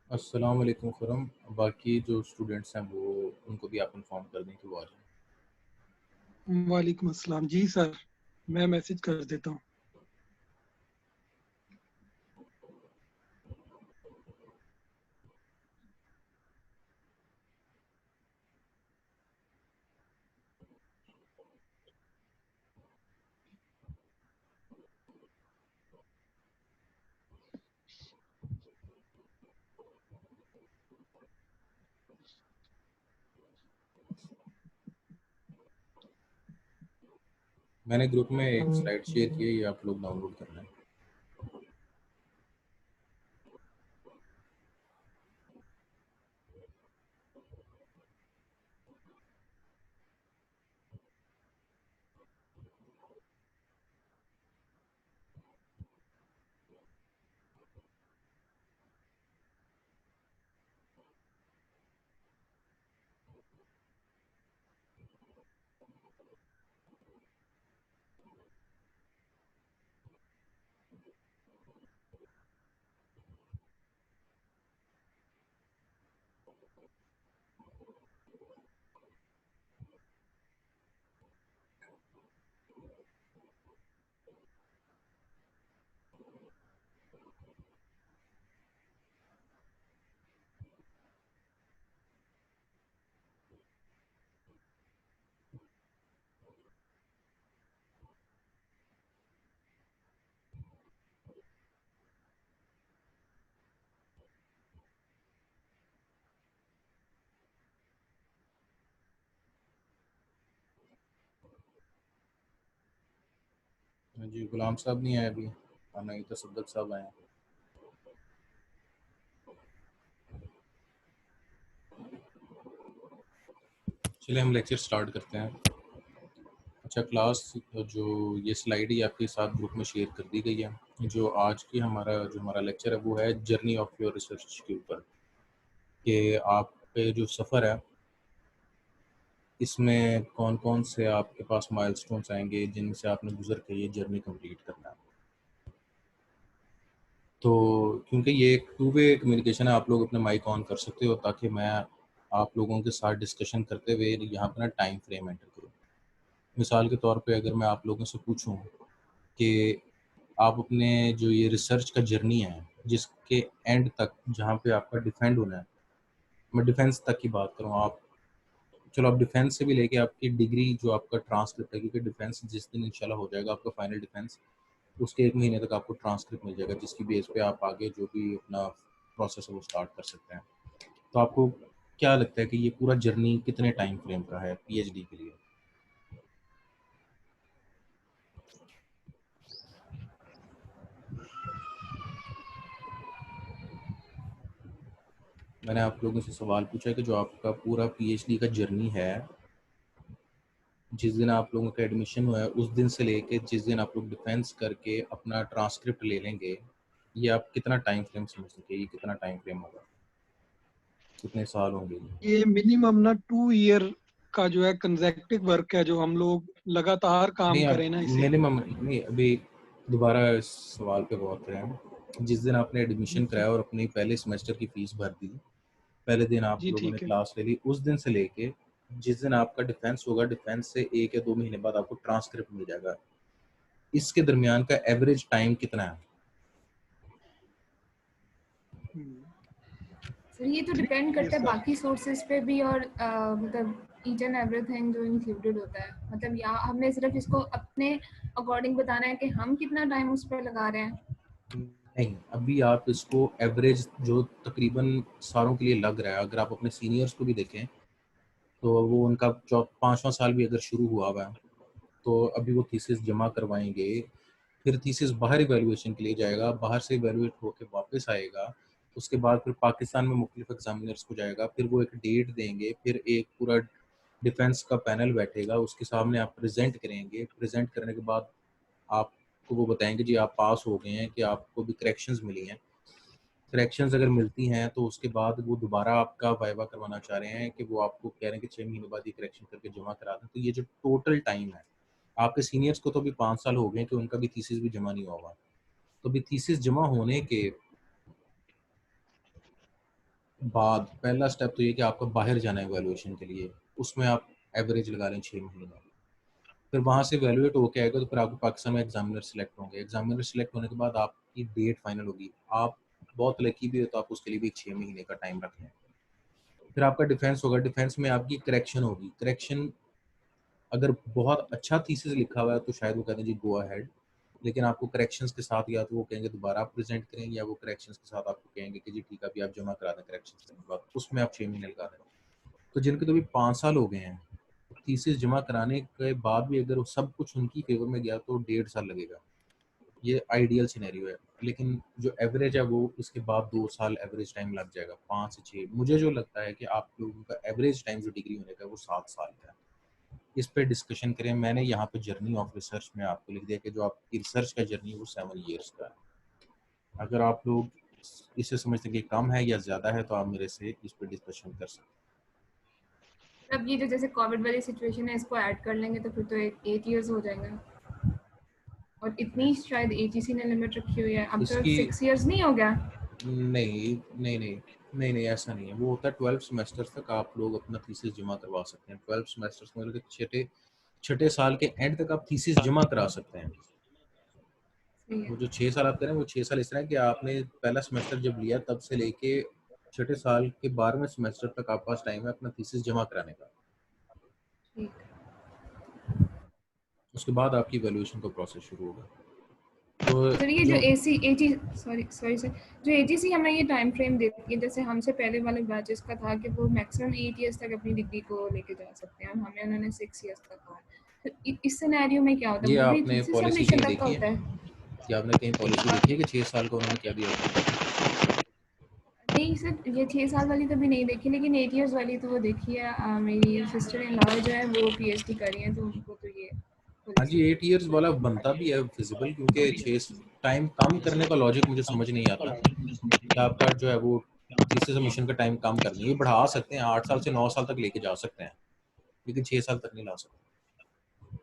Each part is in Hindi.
अस्सलाम वालेकुम खुरम। बाकी जो स्टूडेंट्स हैं वो उनको भी आप इन्फॉर्म कर दें कि वो आ जाएं। वालेकुम अस्सलाम जी सर, मैं मैसेज कर देता हूँ। मैंने ग्रुप में एक स्लाइड शेयर की है, ये आप लोग डाउनलोड कर लें। जी, गुलाम साहब नहीं आए अभी, और नहीं तो सद्दक साहब आए हैं। चलिए हम लेक्चर स्टार्ट करते हैं। अच्छा क्लास, जो ये स्लाइड ही आपके साथ ग्रुप में शेयर कर दी गई है। जो आज की हमारा लेक्चर है वो है जर्नी ऑफ योर रिसर्च के ऊपर, कि आपके जो सफ़र है इसमें कौन कौन से आपके पास माइलस्टोन्स आएंगे जिनसे आपने गुजर के ये जर्नी कंप्लीट करना है। तो क्योंकि ये एक टू वे कम्युनिकेशन है, आप लोग अपने माइक ऑन कर सकते हो ताकि मैं आप लोगों के साथ डिस्कशन करते हुए यहाँ पर ना टाइम फ्रेम एंटर करूँ। मिसाल के तौर पे अगर मैं आप लोगों से पूछूं कि आप अपने जो ये रिसर्च का जर्नी है जिसके एंड तक जहाँ पे आपका डिफेंड होना है, मैं डिफेंस तक की बात करूँ, आप चलो आप डिफेंस से भी लेके आपकी डिग्री जो आपका ट्रांसक्रिप्ट है, क्योंकि डिफेंस जिस दिन इंशाल्लाह हो जाएगा आपका फाइनल डिफेंस, उसके 1 महीने तक आपको ट्रांसक्रिप्ट मिल जाएगा जिसकी बेस पे आप आगे जो भी अपना प्रोसेस है वो स्टार्ट कर सकते हैं। तो आपको क्या लगता है कि ये पूरा जर्नी कितने टाइम फ्रेम का है पीएचडी के लिए? मैंने आप लोगों से सवाल पूछा कि जो आपका पूरा पीएचडी का जर्नी है, जिस दिन आप लोगों का एडमिशन हुआ है उस दिन से लेके जिस दिन आप लोग डिफेंस करके अपना ट्रांसक्रिप्ट ले लेंगे, ये आप कितना टाइम फ्रेम समझ सकते हैं? ये कितना टाइम फ्रेम होगा, कितने साल होंगे ये? ये मिनिमम ना 2 ईयर का जो है कंसेक्टिव वर्क है, जो हम लोग लगातार काम नहीं, अब करें ना इसे। मिनिमम नहीं, अभी दोबारा इस सवाल पे गौर करें। जिस दिन आपने एडमिशन जी कराया और अपनी पहले सेमेस्टर की फीस भर दी, पहले दिन आप जी लोगों ने ठीक है। क्लास ले ली, उस दिन से लेके जिस दिन आपका डिफेंस होगा, डिफेंस से 1 या 2 महीने बाद आपको ट्रांसक्रिप्ट मिल जाएगा, इसके दरमियान का एवरेज टाइम कितना है? हम्म, सर ये तो 3 डिपेंड करता years है सर। बाकी सोर्सेज पे भी, और मतलब ईच एंड एवरीथिंग जो इंक्लूडेड होता है। मतलब या हमें सिर्फ इसको अपने अकॉर्डिंग बताना है कि हम कितना टाइम उस पर लगा रहे हैं। नहीं, अभी आप इसको एवरेज जो तकरीबन सालों के लिए लग रहा है, अगर आप अपने सीनियर्स को भी देखें तो वो उनका 5वां साल भी अगर शुरू हुआ हुआ है तो अभी वो थीसिस जमा करवाएंगे, फिर थीसिस बाहर इवैल्यूएशन के लिए जाएगा, बाहर से इवैल्यूएट होकर वापस आएगा, उसके बाद फिर पाकिस्तान में मुख्तलिफ एग्जामिनर्स को जाएगा, फिर वो एक डेट देंगे, फिर एक पूरा डिफेंस का पैनल बैठेगा, उसके सामने आप प्रेजेंट करेंगे, प्रेजेंट करने के बाद आपको वो बताएंगे जी आप पास हो गए हैं कि आपको भी करेक्शंस मिली हैं। करेक्शंस अगर मिलती हैं तो उसके बाद वो दोबारा आपका वाइवा करवाना चाह रहे हैं कि वो आपको कह रहे हैं कि 6 महीने बाद ये करेक्शन करके जमा करा दें। तो ये जो टोटल टाइम है, आपके सीनियर्स को तो अभी 5 साल हो गए कि उनका भी थीसिस भी जमा नहीं हुआ हुआ। तो अभी थीसिस जमा होने के बाद पहला स्टेप तो ये कि आपको बाहर जाना है एवेल्युएशन के लिए, उसमें आप एवरेज लगा लें 6 महीने का। फिर वहाँ से एवेल्युएट होके आएगा तो फिर आपको पाकिस्तान में एग्जामिनर सेलेक्ट होंगे, एग्जामिनर सेलेक्ट होने के बाद आपकी डेट फाइनल होगी। आप बहुत लकी भी हो तो आप उसके लिए भी 6 महीने का टाइम रख लें। फिर आपका डिफेंस होगा, डिफेंस में आपकी करेक्शन होगी। करेक्शन अगर बहुत अच्छा थीसिस लिखा हुआ है तो शायद वो कहते हैं जी गो अहेड, लेकिन आपको करेक्शंस के साथ या तो वो कहेंगे दोबारा आप प्रेजेंट करें, या वो करेक्शंस के साथ आपको कहेंगे कि जी ठीक है अभी आप जमा करा दें करेक्शंस के बाद, उसमें आप 6 महीने लगा दें। तो जिनके तो अभी 5 साल हो गए हैं, थीसिस जमा कराने के बाद भी अगर सब कुछ उनकी फेवर में गया तो 1.5 साल लगेगा। ये आइडियल सिनेरियो है, लेकिन जो एवरेज है वो इसके बाद 2 साल एवरेज टाइम लग जाएगा, 5 से 6। मुझे जो लगता है कि आप लोगों का एवरेज टाइम जो डिग्री होने का है वो 7 साल का है। इस पे डिस्कशन करें। मैंने यहाँ पे जर्नी ऑफ रिसर्च में आपको लिख दिया कि जो आपकी रिसर्च का जर्नी है वो 7 ईयर्स का है। अगर आप लोग इसे समझते हैं कि कम है या ज़्यादा है तो आप मेरे से इस पे डिस्कशन कर सकते अब ये जो जैसे कोविड वाली सिचुएशन है इसको ऐड कर लेंगे तो फिर तो 8 इयर्स हो जाएंगे। और हैं। इतनी शायद एजीसी ने लिमिट रखी हुई है, अब तो इसकी 6 इयर्स नहीं हो गया। नहीं नहीं नहीं नहीं नहीं ऐसा नहीं है, वो होता है 12 सेमेस्टर्स तक आप लोग अपना थीसिस जमा करवा सकते हैं। 12 सेमेस्टर्स मतलब कि छठे छठे साल के एंड तक आप थीसिस जमा करा सकते हैं। सही है। वो जो 6 साल आप कह रहे हैं वो 6 साल इस तरह है कि आपने पहला सेमेस्टर जब लिया तब से लेके छठे साल के 12वें सेमेस्टर तक आपके पास टाइम है अपना थीसिस जमा कराने का। ठीक। उसके बाद आपकी वैल्यूएशन का प्रोसेस शुरू होगा। तो सर ये जो जो एसी एजी सॉरी सॉरी सर, जो एजीसी हमें ये टाइम फ्रेम देती है, जैसे हमसे पहले वाले बैचेस का था कि वो मैक्सिमम 8 इयर्स तक अपनी डिग्री को लेके जा सकते हैं, और हमें उन्होंने 6 इयर्स तक कहा। तो इस सिनेरियो में क्या होता है, ये वो भी आपने थीसिस पॉलिसी सबमिशन कहीं तक का देखी है? होता है? कि आपने कहीं पॉलिसी देखी है कि 6 साल का उन्होंने क्या दिया होता है? नहीं सर, ये 6 साल वाली तो भी नहीं देखी, लेकिन 8 इयर्स वाली तो वो देखी है। मेरी सिस्टर इन लॉ जो है वो पीएचडी कर रही है, तो उनको तो ये हाँ जी, 8 ईयर्स वाला बनता भी है फिजिबल, क्योंकि 6 टाइम कम करने का लॉजिक मुझे समझ नहीं आता कि आपका जो है वो थीसिस सबमिशन का टाइम कम करनी है। ये बढ़ा सकते हैं, 8 साल से 9 साल तक लेके जा सकते हैं, लेकिन 6 साल तक नहीं ला सकते।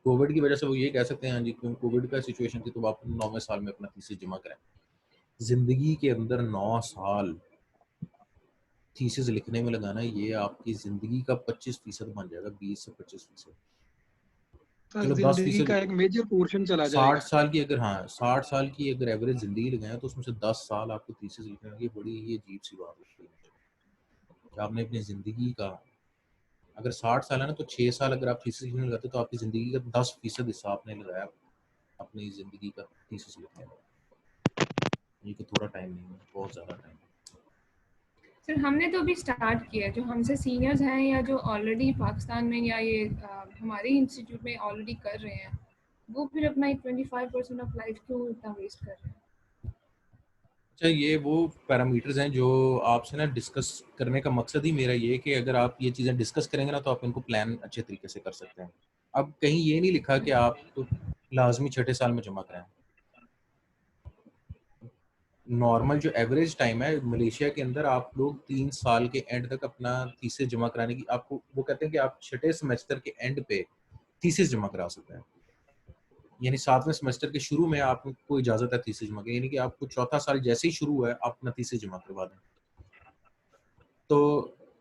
कोविड की वजह से वो ये कह सकते हैं हाँ जी क्योंकि कोविड का सिचुएशन थी तो आप 9वें साल में अपना थीसिस जमा करें। जिंदगी के अंदर 9 साल थीसिस लिखने में लगाना, ये आपकी जिंदगी का 25% बन जाएगा, 20 से 25%। सर चलो दस जिंदगी फीसद का एक मेजर पोर्शन चला 60 जाएगा। साल की अगर, हाँ 60 साल की अगर एवरेज जिंदगी लगाए तो उसमें से 10 साल आपको थीसिस लिखने में, ये बड़ी ही अजीब सी बात लगती है मुझे कि आपने अपनी जिंदगी का, अगर 60 साल है ना तो 6 साल अगर आप थीसिस लिखने लगाते तो आपकी जिंदगी का 10% हिस्सा आपने लगाया अपनी जिंदगी का थीसिस लिखने में। ये कि थोड़ा टाइम नहीं है, बहुत ज़्यादा टाइम है। सर हमने तो अभी स्टार्ट किया है, जो हमसे सीनियर्स हैं या जो ऑलरेडी पाकिस्तान में या ये हमारे इंस्टीट्यूट में ऑलरेडी कर रहे हैं, वो फिर अपना 25% ऑफ लाइफ क्यों इतना वेस्ट कर रहे हैं? अच्छा, ये वो पैरामीटर्स हैं जो आपसे ना डिस्कस करने का मकसद ही मेरा ये है कि अगर आप ये चीज़ें डिस्कस करेंगे ना तो आप इनको प्लान अच्छे तरीके से कर सकते हैं। अब कहीं ये नहीं लिखा कि आप तो लाजमी छठे साल में जमा कराएं। नॉर्मल जो एवरेज टाइम है मलेशिया के अंदर, आप लोग 3 साल के एंड तक अपना थीसिस जमा कराने की, आपको वो कहते हैं कि आप छठे सेमेस्टर के एंड पे थीसिस जमा करा सकते हैं। यानी 7वें सेमेस्टर के शुरू में आपको इजाजत है थीसिस जमा करने, यानी कि आपको चौथा साल जैसे ही शुरू हुआ है आप अपना थीसिस जमा करवा दें। तो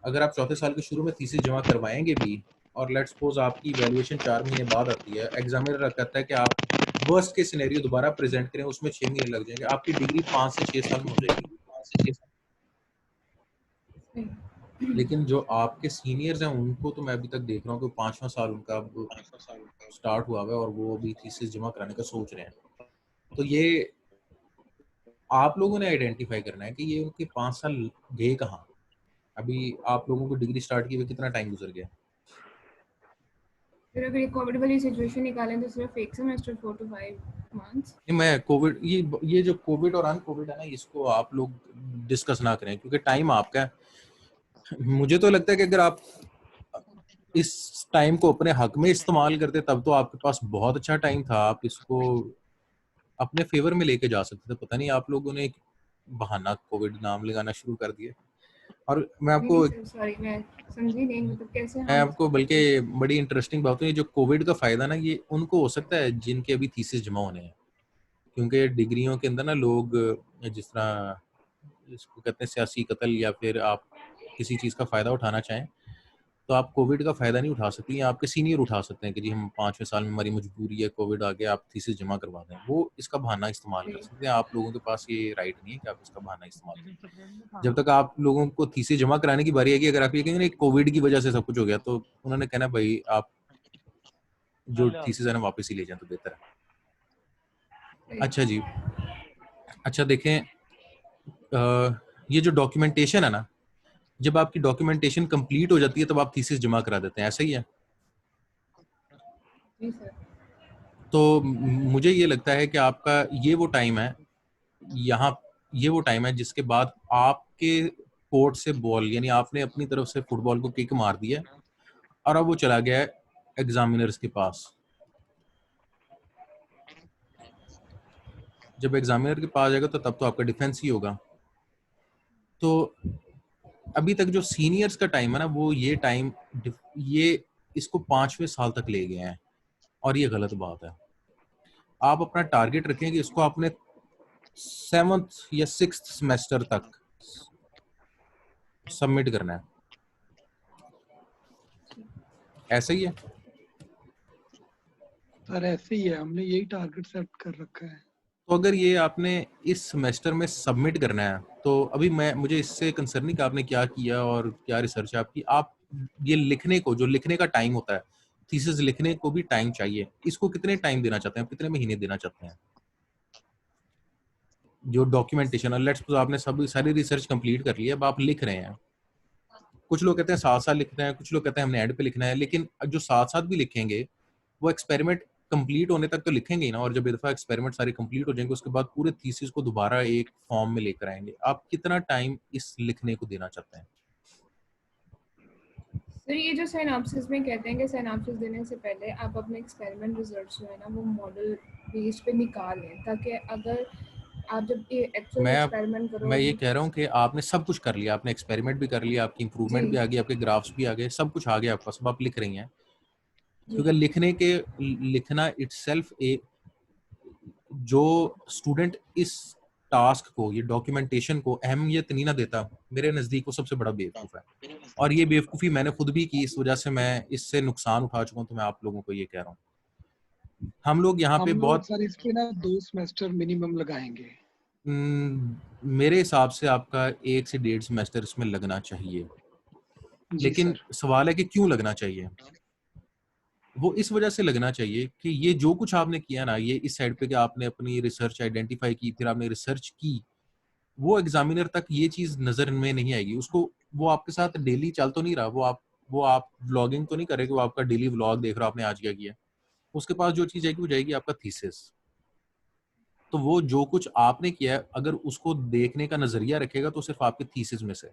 अगर आप चौथे साल के शुरू में थीसिस जमा करवाएंगे भी, और लेट्स सपोज आपकी वैल्यूएशन 4 महीने बाद आती है, एग्जामिनर कहता है कि आप वर्स्ट के सिनेरियो दोबारा प्रेजेंट करें, उसमें 6 महीने लग जाएंगे, आपकी डिग्री 5 से 6 साल में हो जाएगी। लेकिन जो आपके सीनियर्स हैं उनको तो मैं अभी तक देख रहा हूँ कि 5वां साल उनका अब स्टार्ट हुआ है और वो अभी थीसिस जमा कराने का सोच रहे हैं। तो ये आप लोगों ने आइडेंटिफाई करना है कि ये उनके 5 साल गए कहाँ। अभी आप लोगों को डिग्री स्टार्ट किए हुए कितना टाइम गुजर गया? फिर अगर ये कोविड वाली सिचुएशन निकालें तो सिर्फ एक सेमेस्टर 4 to 5 months। नहीं, मैं कोविड, ये जो कोविड और अनकोविड है ना, इसको आप लोग डिस्कस ना करें क्योंकि टाइम आपका है। मुझे तो लगता है कि अगर आप इस टाइम को अपने हक में इस्तेमाल करते तब तो आपके पास बहुत अच्छा टाइम था, आप इसको अपने फेवर में लेके जा सकते थे। पता नहीं आप लोगों ने एक बहाना कोविड नाम लगाना शुरू कर दिया। और नहीं नहीं सर, सॉरी मैं समझी नहीं, मतलब कैसे मैं हम आपको बल्कि बड़ी इंटरेस्टिंग बात है, जो कोविड का फायदा ना ये उनको हो सकता है जिनके अभी थीसिस जमा होने हैं, क्योंकि डिग्रियों के अंदर ना लोग जिस तरह इसको कहते हैं सियासी कत्ल, या फिर आप किसी चीज़ का फ़ायदा उठाना चाहें तो आप कोविड का फ़ायदा नहीं उठा सकती, या आपके सीनियर उठा सकते हैं कि जी हम 5वें साल में हमारी मजबूरी है, कोविड आ गया, आप थीसिस जमा करवा दें। वो इसका बहाना इस्तेमाल कर सकते हैं। आप लोगों के पास ये राइट नहीं है कि आप इसका बहाना इस्तेमाल करें। जब तक आप लोगों को थीसिस जमा कराने की बारी आएगी, अगर आप ये कहेंगे कोविड की वजह से सब कुछ हो गया, तो उन्होंने कहना भाई आप जो थीसिस है ना वापस ही ले जाएं तो बेहतर है। अच्छा जी, अच्छा देखें, ये जो डॉक्यूमेंटेशन है ना, जब आपकी डॉक्यूमेंटेशन कंप्लीट हो जाती है तब आप थीसिस जमा करा देते हैं, ऐसा ही है? जी सर। तो मुझे ये लगता है कि आपका ये वो टाइम है, यहाँ ये वो टाइम है जिसके बाद आपके कोर्ट से बॉल, यानी आपने अपनी तरफ से फुटबॉल को किक मार दिया और अब वो चला गया है एग्जामिनर्स के पास। जब एग्जामिनर के पास जाएगा तो तब तो आपका डिफेंस ही होगा। तो अभी तक जो सीनियर्स का टाइम है ना, वो ये टाइम ये इसको 5वें साल तक ले गए हैं, और ये गलत बात है। आप अपना टारगेट रखें कि इसको आपने 7th या 6th सेमेस्टर तक सबमिट करना है, ऐसा ही है? सर ऐसे ही है, हमने यही टारगेट सेट कर रखा है। तो अगर ये आपने इस सेमेस्टर में सबमिट करना है तो अभी मुझे इससे कंसर्न नहीं कि आपने क्या किया और क्या रिसर्च है आपकी। आप ये लिखने को, जो लिखने का टाइम होता है, थीसिस लिखने को भी टाइम चाहिए, इसको कितने टाइम देना चाहते हैं, कितने महीने देना चाहते हैं? जो डॉक्यूमेंटेशन है, लेट्स सपोज आपने सब सारी रिसर्च कंप्लीट कर ली है, अब आप लिख रहे हैं। कुछ लोग कहते हैं 7 साल लिखना है, कुछ लोग कहते हैं हमने एंड पे लिखना है, लेकिन जो 7 साल भी लिखेंगे वो एक्सपेरिमेंट कंप्लीट होने तक तो लिखेंगे ही ना, और जब एक दफा एक्सपेरिमेंट सारे कंप्लीट हो जाएंगे उसके बाद पूरे थीसिस को दोबारा एक फॉर्म में लेकर आएंगे। आप कितना टाइम इस लिखने को देना चाहते हैं? सर ये जो साइनॉप्सिस में कहते हैं कि साइनॉप्सिस देने से पहले आप अपने एक्सपेरिमेंट रिजल्ट्स जो है ना वो मॉडल बेस पे निकाल लें, ताकि अगर आप जब ये एक्चुअल एक्सपेरिमेंट करो। मैं ये कह रहा हूँ कि आपने सब कुछ कर लिया, आपने एक्सपेरिमेंट भी कर लिया, आपकी इंप्रूवमेंट भी आ गई, आपके ग्राफ्स भी आ गए, सब कुछ आ गया आपके पास, अब आप लिख रही हैं। क्योंकि लिखना इटसेल्फ एक, जो स्टूडेंट इस टास्क को, ये डॉक्यूमेंटेशन को अहमियत नहीं ना देता, मेरे नज़दीक वो सबसे बड़ा बेवकूफ़ है। और ये बेवकूफ़ी मैंने खुद भी की, इस वजह से मैं इससे नुकसान उठा चुका हूँ। तो मैं आप लोगों को ये कह रहा हूँ, हम लोग यहाँ पे हम लोग बहुत सर इस पे ना 2 सेमेस्टर मिनिमम लगाएंगे। मेरे हिसाब से आपका 1 से 1.5 सेमेस्टर इसमें लगना चाहिए। जी लेकिन सर। सवाल है कि क्यों लगना चाहिए? वो इस वजह से लगना चाहिए कि ये जो कुछ आपने किया ना, ये इस साइड पे कि आपने अपनी रिसर्च आइडेंटिफाई की, फिर आपने रिसर्च की, वो एग्जामिनर तक ये चीज नजर में नहीं आएगी उसको। वो आपके साथ डेली चल तो नहीं रहा, वो आप व्लॉगिंग तो नहीं करे कि वो आपका डेली व्लॉग देख रहा, आपने आज क्या किया। उसके पास जो चीज आएगी वो जाएगी आपका थीसिस। तो वो जो कुछ आपने किया है, अगर उसको देखने का नजरिया रखेगा तो सिर्फ आपके थीसिस में से।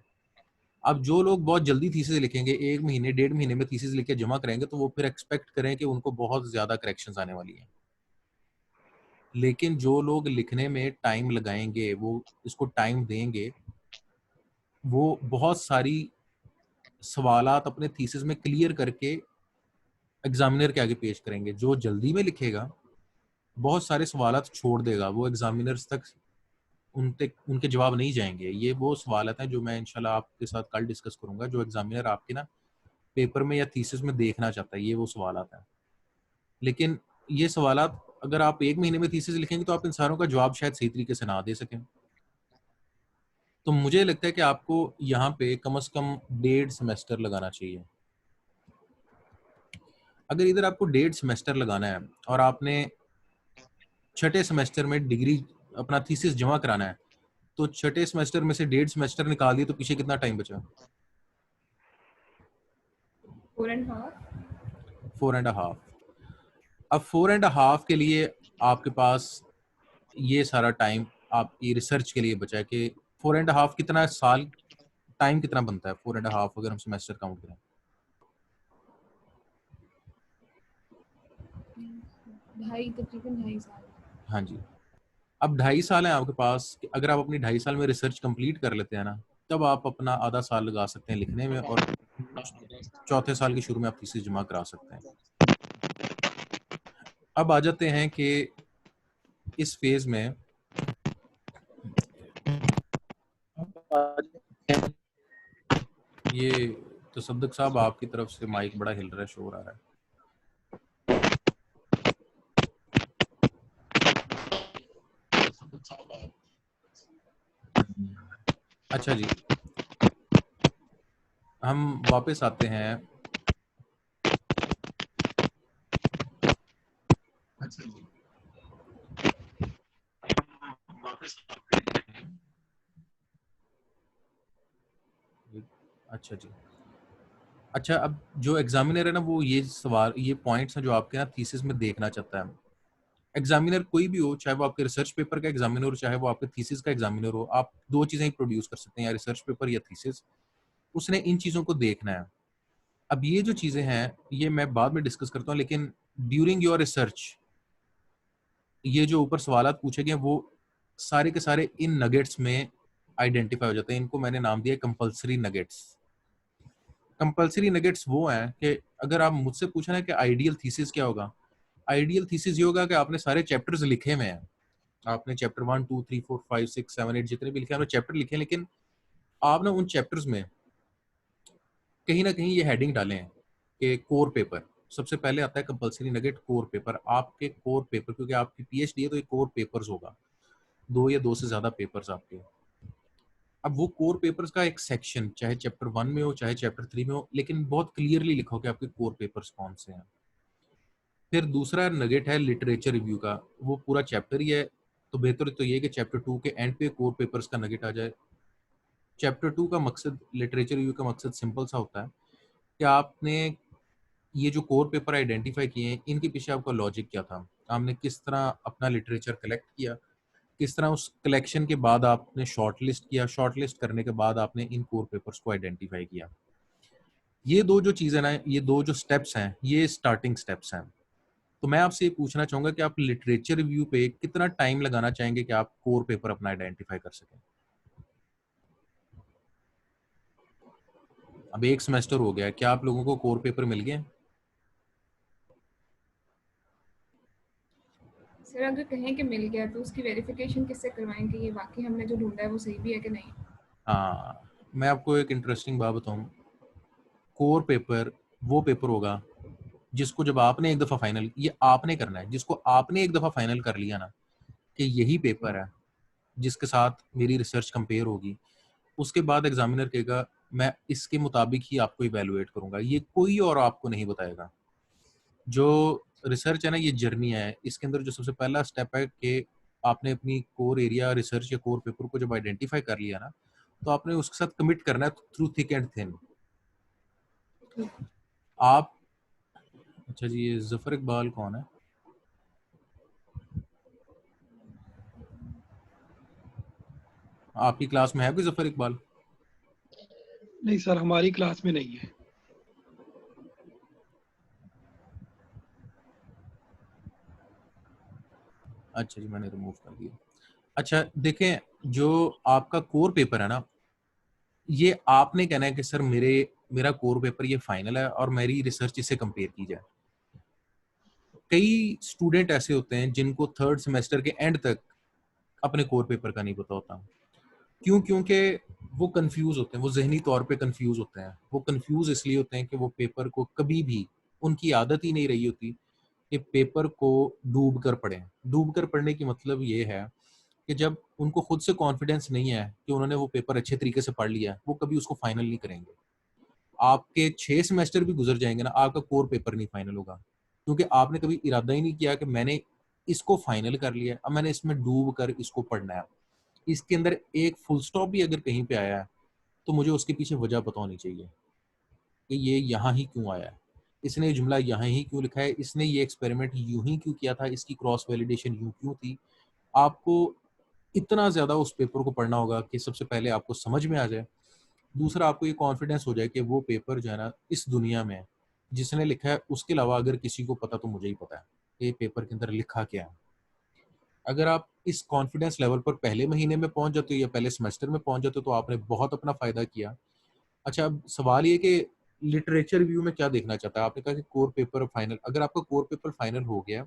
अब जो लोग बहुत जल्दी थीसिस लिखेंगे, 1 महीने 1.5 महीने में थीसिस लिख के जमा करेंगे, तो वो फिर एक्सपेक्ट करें कि उनको बहुत ज्यादा करेक्शंस आने वाली हैं। लेकिन जो लोग लिखने में टाइम लगाएंगे, वो इसको टाइम देंगे, वो बहुत सारी सवालात अपने थीसिस में क्लियर करके एग्जामिनर के आगे पेश करेंगे। जो जल्दी में लिखेगा बहुत सारे सवालात छोड़ देगा, वो एग्जामिनर्स तक उनके जवाब नहीं जाएंगे। ये वो सवालात हैं जो मैं इंशाल्लाह आपके साथ कल डिस्कस करूंगा, जो एग्जामिनर आपके ना पेपर में या थीसिस में देखना चाहता है, ये वो सवालात हैं। लेकिन ये सवालात अगर आप 1 महीने में थीसिस लिखेंगे तो आप इन सारों का जवाब शायद सही तरीके से ना दे सकें। तो मुझे लगता है कि आपको यहाँ पे कम से कम 1.5 सेमेस्टर लगाना चाहिए। अगर इधर आपको 1.5 सेमेस्टर लगाना है और आपने छठे सेमेस्टर में डिग्री अपना थीसिस जमा कराना है, तो छठे सेमेस्टर में से 1.5 सेमेस्टर निकाल दिए तो पीछे कितना टाइम बचा? 4.5। 4.5। अब 4.5 के लिए आपके पास ये सारा टाइम आपकी रिसर्च के लिए बचा है कि 4.5 कितना साल, टाइम कितना बनता है 4.5 अगर हम सेमेस्टर काउंट करें? 2.5, तकरीबन 2.5 साल। हाँ जी। अब 2.5 साल है आपके पास, कि अगर आप अपनी 2.5 साल में रिसर्च कंप्लीट कर लेते हैं ना, तब आप अपना आधा साल लगा सकते हैं लिखने में, और चौथे साल के शुरू में आप थीसिस जमा करा सकते हैं। अब आ जाते हैं कि इस फेज में ये तसद्दुक साहब आपकी तरफ से माइक बड़ा हिल रहा है, शोर आ रहा है। अच्छा जी, हम वापस आते हैं। अच्छा जी, अच्छा जी। अच्छा, अब जो एग्जामिनर है ना, वो ये सवाल, ये पॉइंट्स हैं जो आपके ना थीसिस में देखना चाहता है। एग्जामिनर कोई भी हो, चाहे वो आपके रिसर्च पेपर का एग्जामिनर हो, चाहे वो आपके थीसिस का एग्जामिनर हो, आप दो चीजें ही प्रोड्यूस कर सकते हैं, या रिसर्च पेपर या थीसिस। उसने इन चीजों को देखना है। अब ये जो चीजें हैं, ये मैं बाद में डिस्कस करता हूँ, लेकिन ड्यूरिंग योर रिसर्च ये जो ऊपर सवालात पूछे गए वो सारे के सारे इन नगेट्स में आइडेंटिफाई हो जाते हैं। इनको मैंने नाम दिया कंपल्सरी नगेट्स। कंपल्सरी नगेट्स वो हैं कि अगर आप मुझसे पूछना है कि आइडियल थीसिस क्या होगा, आइडियल थीसिस ये होगा कि आपने सारे चैप्टर्स लिखे हुए हैं, आपने चैप्टर 1 2 3 4 5 6 7 8 जितने भी लिखे हैं आपने चैप्टर लिखे हैं, लेकिन आप ना उन चैप्टर्स में कहीं ना कहीं ये हेडिंग डालें हैं कि कोर पेपर। सबसे पहले आता है कंपल्सरी नगेट कोर पेपर। आपके कोर पेपर, क्योंकि आपकी पीएचडी है तो ये कोर पेपर्स होगा, 2 या 2 से ज्यादा पेपर्स आपके। अब वो कोर पेपर्स का एक सेक्शन, चाहे चैप्टर 1 में हो चाहे चैप्टर 3 में हो, लेकिन बहुत क्लियरली लिखो कि आपके कोर पेपर्स कौन से हैं। फिर दूसरा नगेट है लिटरेचर रिव्यू का, वो पूरा चैप्टर ही है, तो बेहतर तो ये है कि चैप्टर 2 के एंड पे कोर पेपर्स का नगेट आ जाए। चैप्टर 2 का मकसद, लिटरेचर रिव्यू का मकसद सिंपल सा होता है कि आपने ये जो कोर पेपर आइडेंटिफाई किए हैं, इनके पीछे आपका लॉजिक क्या था, आपने किस तरह अपना लिटरेचर कलेक्ट किया, किस तरह उस कलेक्शन के बाद आपने शॉर्ट लिस्ट किया, शॉर्ट लिस्ट करने के बाद आपने इन कोर पेपर्स को आइडेंटिफाई किया। ये दो जो चीज़ें ना, ये दो जो स्टेप्स हैं, ये स्टार्टिंग स्टेप्स हैं। तो मैं आपसे ये पूछना चाहूँगा कि आप लिटरेचर रिव्यू पे कितना टाइम लगाना चाहेंगे कि आप कोर पेपर अपना आइडेंटिफाई कर सकें? अब 1 सेमेस्टर हो गया है, क्या आप लोगों को कोर पेपर मिल गए हैं? सर अगर कहें कि मिल गया तो उसकी वेरिफिकेशन किससे करवाएंगे, ये वाकई हमने जो ढूंढा है वो सही भी है कि नहीं? हाँ, मैं आपको एक इंटरेस्टिंग बात बताऊँ। कोर पेपर वो पेपर होगा जिसको जब आपने एक दफ़ा फाइनल, ये आपने करना है, जिसको आपने एक दफ़ा फाइनल कर लिया ना कि यही पेपर है जिसके साथ मेरी रिसर्च कंपेयर होगी, उसके बाद एग्जामिनर कहेगा मैं इसके मुताबिक ही आपको इवेलुएट करूंगा, ये कोई और आपको नहीं बताएगा। जो रिसर्च है ना, ये जर्नी है, इसके अंदर जो सबसे पहला स्टेप है कि आपने अपनी कोर एरिया रिसर्च या कोर पेपर को जब आइडेंटिफाई कर लिया ना, तो आपने उसके साथ कमिट करना है थ्रू थिक एंड थिन। आप, अच्छा जी, ये जफर इकबाल कौन है? आपकी क्लास में है कोई जफर इकबाल? नहीं सर, हमारी क्लास में नहीं है। अच्छा जी, मैंने रिमूव कर दिया। अच्छा देखें, जो आपका कोर पेपर है ना, ये आपने कहना है कि सर मेरा कोर पेपर ये फाइनल है और मेरी रिसर्च इससे कंपेयर की जाए। कई स्टूडेंट ऐसे होते हैं जिनको थर्ड सेमेस्टर के एंड तक अपने कोर पेपर का नहीं पता होता। क्यों? क्योंकि वो कंफ्यूज होते हैं, वो जहनी तौर पे कंफ्यूज होते हैं। वो कंफ्यूज इसलिए होते हैं कि वो पेपर को कभी भी, उनकी आदत ही नहीं रही होती कि पेपर को डूब कर पढ़ें। डूब कर पढ़ने की मतलब ये है कि जब उनको खुद से कॉन्फिडेंस नहीं है कि उन्होंने वो पेपर अच्छे तरीके से पढ़ लिया है, वो कभी उसको फाइनल नहीं करेंगे। आपके 6 सेमेस्टर भी गुजर जाएंगे ना, आपका कोर पेपर नहीं फाइनल होगा, क्योंकि आपने कभी इरादा ही नहीं किया कि मैंने इसको फाइनल कर लिया, अब मैंने इसमें डूब कर इसको पढ़ना है। इसके अंदर एक फुल स्टॉप भी अगर कहीं पे आया है तो मुझे उसके पीछे वजह पता होनी चाहिए कि ये यहाँ ही क्यों आया है, इसने ये जुमला यहाँ ही क्यों लिखा है, इसने ये एक्सपेरिमेंट यूं ही क्यों किया था, इसकी क्रॉस वैलिडेशन यूं क्यों थी। आपको इतना ज़्यादा उस पेपर को पढ़ना होगा कि सबसे पहले आपको समझ में आ जाए, दूसरा आपको ये कॉन्फिडेंस हो जाए कि वो पेपर जो है ना इस दुनिया में जिसने लिखा है उसके अलावा अगर किसी को पता तो मुझे ही पता है कि ये पेपर के अंदर लिखा क्या है। अगर आप इस कॉन्फिडेंस लेवल पर पहले महीने में पहुंच जाते हो या पहले सेमेस्टर में पहुंच जाते हो तो आपने बहुत अपना फ़ायदा किया। अच्छा, अब सवाल ये कि लिटरेचर रिव्यू में क्या देखना चाहता है। आपने कहा कि कोर पेपर फाइनल, अगर आपका कोर पेपर फाइनल हो गया,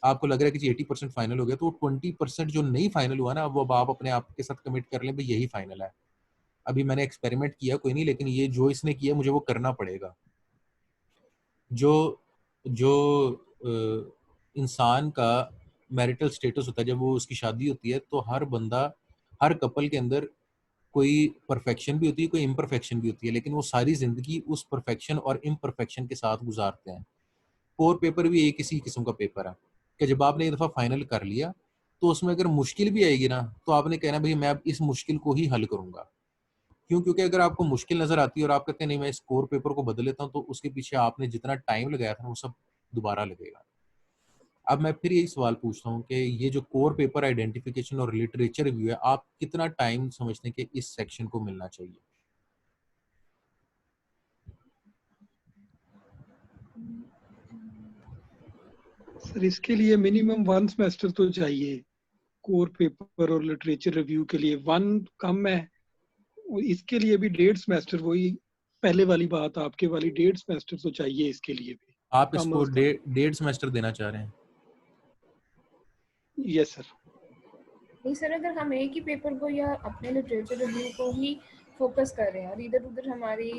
आपको लग रहा है कि जी 80% फाइनल हो गया, तो 20% जो नहीं फाइनल हुआ ना, वो अब आप अपने आप के साथ कमिट कर लें भाई यही फाइनल है। अभी मैंने एक्सपेरिमेंट किया कोई नहीं, लेकिन ये जो इसने किया मुझे वो करना पड़ेगा। जो जो इंसान का मैरिटल स्टेटस होता है, जब वो उसकी शादी होती है तो हर बंदा, हर कपल के अंदर कोई परफेक्शन भी होती है, कोई इम्परफेक्शन भी होती है, लेकिन वो सारी जिंदगी उस परफेक्शन और इम्परफेक्शन के साथ गुजारते हैं। कोर पेपर भी एक इसी किस्म का पेपर है कि जब आपने एक दफ़ा फाइनल कर लिया तो उसमें अगर मुश्किल भी आएगी ना तो आपने कहना भाई मैं अब इस मुश्किल को ही हल करूंगा। क्यों? क्योंकि अगर आपको मुश्किल नजर आती है और आप कहते हैं नहीं मैं इस कोर पेपर को बदल लेता हूँ, तो उसके पीछे आपने जितना टाइम लगाया था वो सब दोबारा लगेगा। अब मैं फिर यही सवाल पूछता हूँ कि ये जो कोर पेपर आइडेंटिफिकेशन और लिटरेचर रिव्यू है, आप कितना टाइम समझते हैं कि इस सेक्शन को मिलना चाहिए? सर इसके लिए मिनिमम 1 सेमेस्टर तो चाहिए, कोर पेपर और लिटरेचर रिव्यू के लिए 1 कम है। और इसके लिए भी 1.5 सेमेस्टर, वही पहले वाली बात आपके वाली, 1.5 सेमेस्टर तो चाहिए इसके लिए भी, आप कम इसको अज कम। 1.5 सेमेस्टर देना चाह रहे हैं? Yes sir. नहीं सर, अगर हम एक ही पेपर को या अपने लिटरेचर रिव्यू को ही फोकस कर रहे हैं और इधर उधर हमारी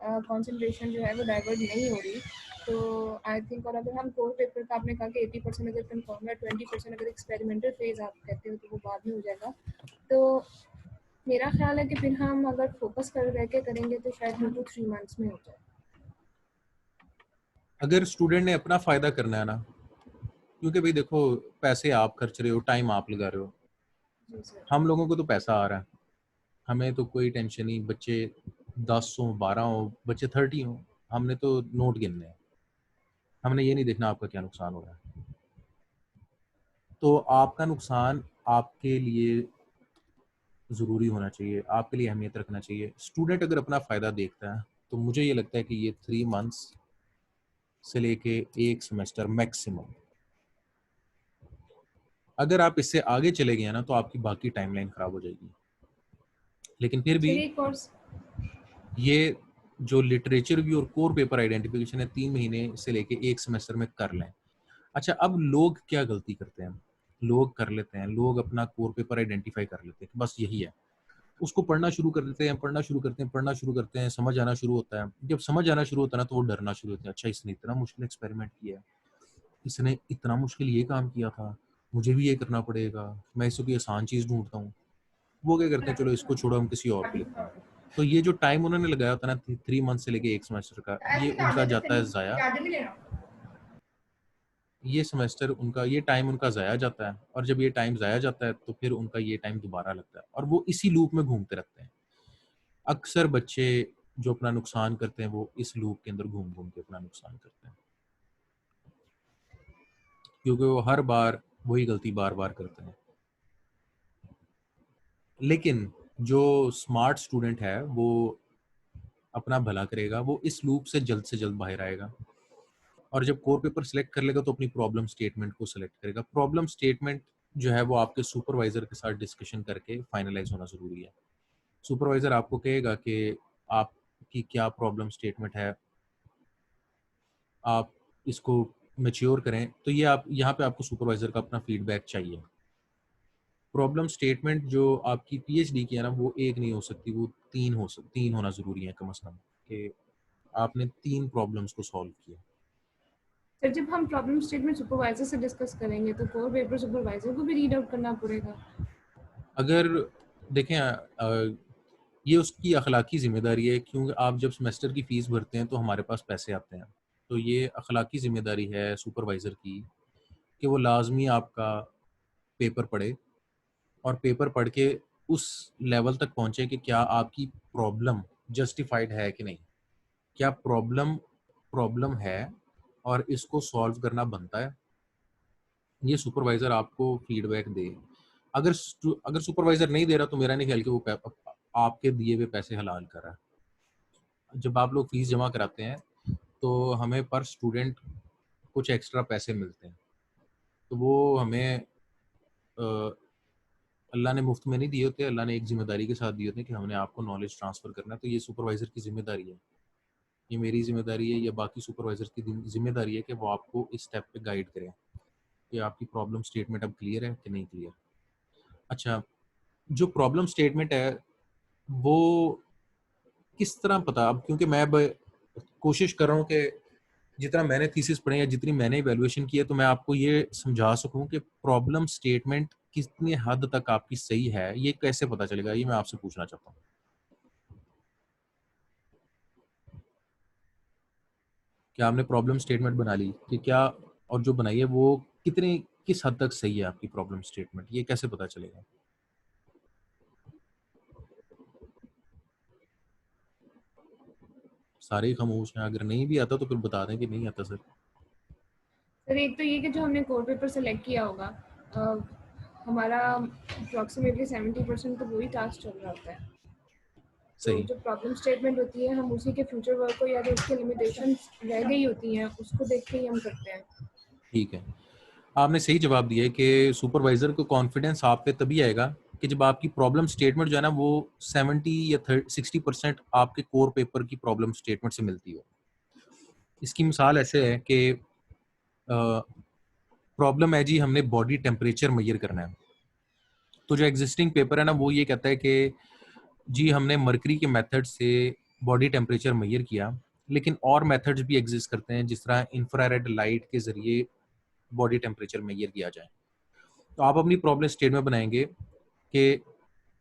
कंसंट्रेशन जो है वो डाइवर्ट नहीं हो रही, तो आई थिंक, और अगर हम कोर पेपर का, आपने कहा कि 80% अगर कंफर्म है, 20% अगर एक्सपेरिमेंटल फेज आप कहते हो तो वो बाद में हो जाएगा। तो मेरा ख्याल है कि फिर हम अगर फोकस कर रह के करेंगे तो शायद 2 to 3 मंथ्स में हो जाए। अगर स्टूडेंट ने अपना फ़ायदा करना है ना, क्योंकि भाई देखो पैसे आप खर्च रहे हो, टाइम आप लगा रहे हो, जी सर। हम लोगों को तो पैसा आ रहा है, हमें तो कोई टेंशन नहीं। बच्चे 10 हो, 12 हो, बच्चे 30 हो, हमने तो नोट गिनने हैं, हमने ये नहीं देखना आपका क्या नुकसान हो रहा है। तो आपका नुकसान आपके लिए ज़रूरी होना चाहिए, आपके लिए अहमियत रखना चाहिए। स्टूडेंट अगर अपना फ़ायदा देखता है तो मुझे ये लगता है कि ये 3 मंथ्स से लेके 1 सेमेस्टर मैक्सिमम, अगर आप इससे आगे चले गए ना तो आपकी बाकी टाइमलाइन ख़राब हो जाएगी। लेकिन फिर भी सर एक और ये जो लिटरेचर रिव्यू और कोर पेपर आइडेंटिफिकेशन है 3 महीने से लेके 1 सेमेस्टर में कर लें। अच्छा, अब लोग क्या गलती करते हैं, लोग कर लेते हैं, लोग अपना कोर पेपर आइडेंटिफाई कर लेते हैं कि बस यही है, उसको पढ़ना शुरू कर देते हैं, पढ़ना शुरू करते हैं, पढ़ना शुरू करते हैं, समझ आना शुरू होता है। जब समझ आना शुरू होता है ना तो वो डरना शुरू होता है, अच्छा इसने इतना मुश्किल एक्सपेरिमेंट किया है, इसने इतना मुश्किल ये काम किया था, मुझे भी ये करना पड़ेगा, मैं इसको कोई आसान चीज़ ढूंढता हूँ। वो क्या करते हैं, चलो इसको छोड़ो हम किसी और को लेते हैं। तो ये जो टाइम उन्होंने लगाया होता है ना 3 मंथ से लेके 1 सेमेस्टर का, ये उनका जाता है ज़ाया। ये सेमेस्टर उनका, ये टाइम उनका ज़ाया जाता है, और जब ये टाइम ज़ाया जाता है तो फिर उनका ये टाइम दोबारा लगता है और वो इसी लूप में घूमते रहते हैं। अक्सर बच्चे जो अपना नुकसान करते हैं वो इस लूप के अंदर घूम घूम के अपना नुकसान करते हैं, क्योंकि वो हर बार वही गलती बार बार करते हैं। लेकिन जो स्मार्ट स्टूडेंट है वो अपना भला करेगा, वो इस लूप से जल्द बाहर आएगा, और जब कोर पेपर सेलेक्ट कर लेगा तो अपनी प्रॉब्लम स्टेटमेंट को सेलेक्ट करेगा। प्रॉब्लम स्टेटमेंट जो है वो आपके सुपरवाइजर के साथ डिस्कशन करके फाइनलाइज होना ज़रूरी है। सुपरवाइजर आपको कहेगा कि आपकी क्या प्रॉब्लम स्टेटमेंट है, आप इसको मैच्योर करें। तो ये आप यहाँ पे आपको सुपरवाइजर का अपना फीडबैक चाहिए। प्रॉब्लम स्टेटमेंट जो आपकी पीएचडी की है ना वो एक नहीं हो सकती, वो 3 होना ज़रूरी है कम से कम, कि आपने 3 प्रॉब्लम्स को सॉल्व किया। सर जब हम प्रॉब्लम स्टेटमेंट सुपरवाइजर से डिस्कस करेंगे तो कोर पेपर सुपरवाइजर को भी रीड आउट करना पड़ेगा। अगर देखें ये उसकी अखलाकी ज़िम्मेदारी है, क्योंकि आप जब सेमेस्टर की फ़ीस भरते हैं तो हमारे पास पैसे आते हैं, तो ये अखलाकी ज़िम्मेदारी है सुपरवाइज़र की कि वो लाजमी आपका पेपर पढ़े और पेपर पढ़ के उस लेवल तक पहुंचे कि क्या आपकी प्रॉब्लम जस्टिफाइड है कि नहीं, क्या प्रॉब्लम प्रॉब्लम है और इसको सॉल्व करना बनता है। ये सुपरवाइजर आपको फीडबैक दे। अगर सुपरवाइजर नहीं दे रहा तो मेरा नहीं ख्याल कि वो आपके दिए हुए पैसे हलाल कर रहा है। जब आप लोग फीस जमा कराते हैं तो हमें पर स्टूडेंट कुछ एक्स्ट्रा पैसे मिलते हैं, तो वो हमें अल्लाह ने मुफ्त में नहीं दिए होते, अल्लाह ने एक जिम्मेदारी के साथ दिए होते हैं कि हमने आपको नॉलेज ट्रांसफ़र करना है। तो ये सुपरवाइज़र की जिम्मेदारी है, ये मेरी जिम्मेदारी है या बाकी सुपरवाइज़र की जिम्मेदारी है कि वो आपको इस स्टेप पे गाइड करें कि आपकी प्रॉब्लम स्टेटमेंट अब क्लियर है कि नहीं क्लियर। अच्छा, जो प्रॉब्लम स्टेटमेंट है वो किस तरह पता, अब क्योंकि मैं अब कोशिश कर रहा हूँ कि जितना मैंने थीसिस पढ़े या जितनी मैंने इवैल्यूएशन की है, तो मैं आपको ये समझा सकूँ कि प्रॉब्लम स्टेटमेंट कितनी हद तक आपकी सही है, ये कैसे पता चलेगा? ये मैं आपसे पूछना चाहता हूँ। क्या आपने प्रॉब्लम स्टेटमेंट बना ली कि क्या, और जो बनाई है वो कितनी किस हद तक सही है आपकी प्रॉब्लम स्टेटमेंट, ये कैसे पता चलेगा? सारे ही खामोश हैं, अगर नहीं भी आता तो फिर बता दें कि नहीं आता सर। सर एक तो ये कि जो हमने कोर पेपर सेलेक्ट किया होगा, हमारा अप्रॉक्सीमेटली 70% तो वही टास्क चल रहा होता है। तो सही, जो प्रॉब्लम स्टेटमेंट होती है हम उसी के फ्यूचर वर्क को या जो उसकी लिमिटेशंस रह गई होती हैं उसको देख के ही हम करते हैं। ठीक है। आपने सही जवाब दिया है कि सुपरवाइजर को कॉन्फिडेंस आप पे तभी आएगा कि जब आपकी प्रॉब्लम स्टेटमेंट जो है ना वो 70 या 60% आपके कोर पेपर की प्रॉब्लम स्टेटमेंट से मिलती हो। इसकी मिसाल ऐसे है कि प्रॉब्लम है जी, हमने बॉडी टेम्परेचर मेजर करना है। तो जो एग्जिस्टिंग पेपर है ना वो ये कहता है कि जी हमने मरकरी के मेथड से बॉडी टेम्परेचर मेजर किया, लेकिन और मेथड्स भी एग्जिस्ट करते हैं जिस तरह इंफ्रारेड लाइट के जरिए बॉडी टेम्परेचर मेजर किया जाए। तो आप अपनी प्रॉब्लम स्टेटमेंट बनाएंगे कि